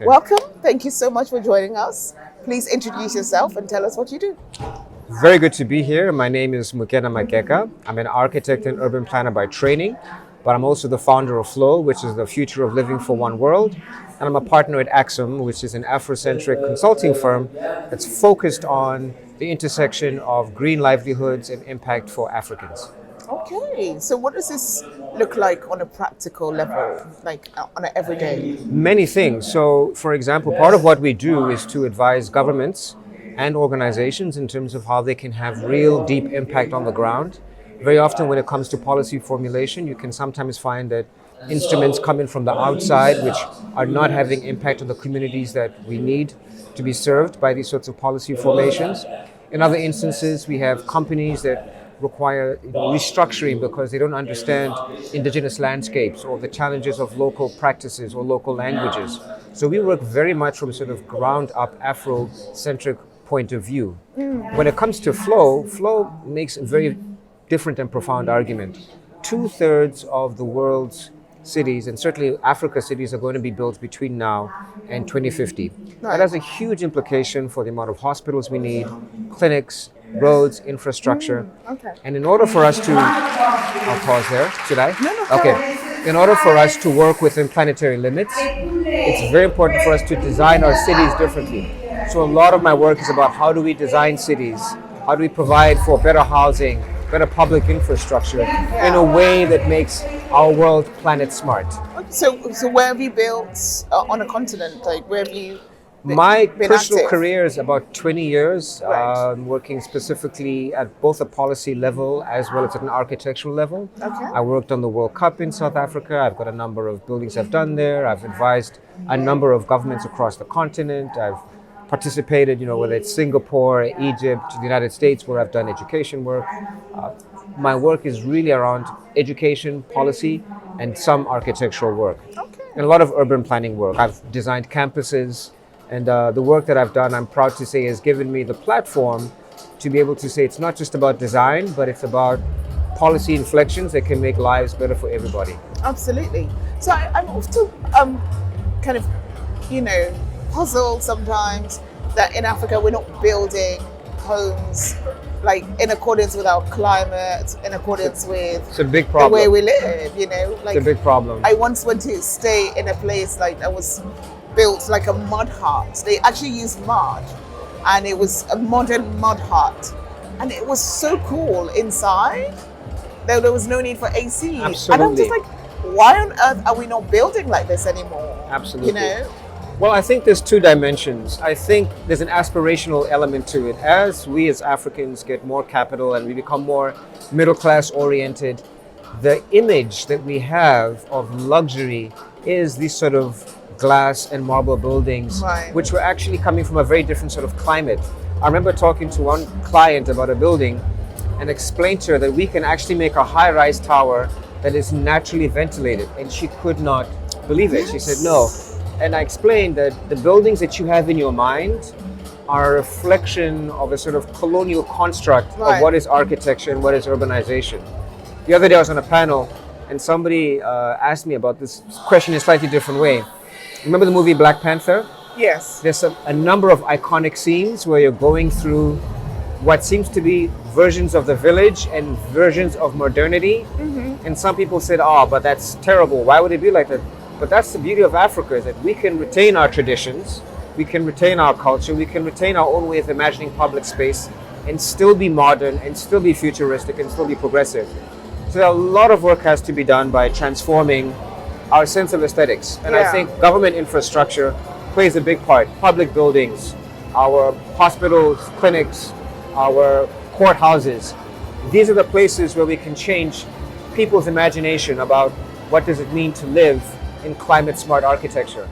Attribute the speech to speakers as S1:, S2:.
S1: Okay.
S2: Welcome. Thank you so much for joining us. Please introduce yourself and tell us what you do.
S1: Very good to be here. My name is Mokena Makeka. I'm an architect and urban planner by training, but I'm also the founder of Flow, which is the future of living for one world. And I'm a partner at Axum, which is an Afrocentric consulting firm that's focused on the intersection of green livelihoods and impact for Africans.
S2: Okay, so what does this look like on a practical level, like on an everyday?
S1: Many things. So, for example, part of what we do is to advise governments and organizations in terms of how they can have real deep impact on the ground. Very often when it comes to policy formulation, you can sometimes find that instruments come in from the outside which are not having impact on the communities that we need to be served by these sorts of policy formations. In other instances, we have companies that require restructuring because they don't understand indigenous landscapes or the challenges of local practices or local languages. So we work very much from sort of ground up Afrocentric point of view. When it comes to Flow, Flow makes a very different and profound argument. 2/3 of the world's cities, and certainly Africa cities, are going to be built between now and 2050. That has a huge implication for the amount of hospitals we need, clinics, roads, infrastructure.
S2: Okay.
S1: And in order for us to, I'll pause there, should I?
S2: No.
S1: Okay. In order for us to work within planetary limits, it's very important for us to design our cities differently. So a lot of my work is about how do we design cities? How do we provide for better housing, better public infrastructure in a way that makes our world planet smart?
S2: So where have you built on a continent? Like where have you
S1: My
S2: been
S1: personal
S2: active?
S1: career is about 20 years,
S2: Right.
S1: working specifically at both a policy level as well as at an architectural level.
S2: Okay.
S1: I worked on the World Cup in South Africa. I've got a number of buildings I've done there. I've advised a number of governments across the continent. I've participated, whether it's Singapore, Egypt, the United States, where I've done education work. My work is really around education, policy, and some architectural work.
S2: Okay.
S1: And a lot of urban planning work. I've designed campuses, and the work that I've done, I'm proud to say, has given me the platform to be able to say it's not just about design, but it's about policy inflections that can make lives better for everybody.
S2: Absolutely. So I'm often kind of, puzzled sometimes that in Africa we're not building homes like in accordance with our climate, in accordance with
S1: It's a big
S2: the
S1: problem.
S2: way we live, Like
S1: It's a big problem.
S2: I once went to stay in a place like that was built like a mud hut. They actually used mud, and it was a modern mud hut, and it was so cool inside. There was no need for AC. And I'm
S1: Absolutely.
S2: just like, why on earth are we not building like this anymore?
S1: Absolutely. Well, I think there's two dimensions. I think there's an aspirational element to it. As we as Africans get more capital and we become more middle class oriented, the image that we have of luxury is these sort of glass and marble buildings,
S2: Right.
S1: which were actually coming from a very different sort of climate. I remember talking to one client about a building and explained to her that we can actually make a high-rise tower that is naturally ventilated, and she could not believe it. She said, no. And I explained that the buildings that you have in your mind are a reflection of a sort of colonial construct
S2: Right.
S1: of what is architecture and what is urbanization. The other day I was on a panel and somebody asked me about this question in a slightly different way. Remember the movie Black Panther?
S2: Yes.
S1: There's a number of iconic scenes where you're going through what seems to be versions of the village and versions of modernity. And some people said, oh, but that's terrible. Why would it be like that? But that's the beauty of Africa, is that we can retain our traditions, we can retain our culture, we can retain our own way of imagining public space and still be modern and still be futuristic and still be progressive. So a lot of work has to be done by transforming our sense of aesthetics. And I
S2: Yeah.
S1: think government infrastructure plays a big part. Public buildings, our hospitals, clinics, our courthouses. These are the places where we can change people's imagination about what does it mean to live in climate smart architecture.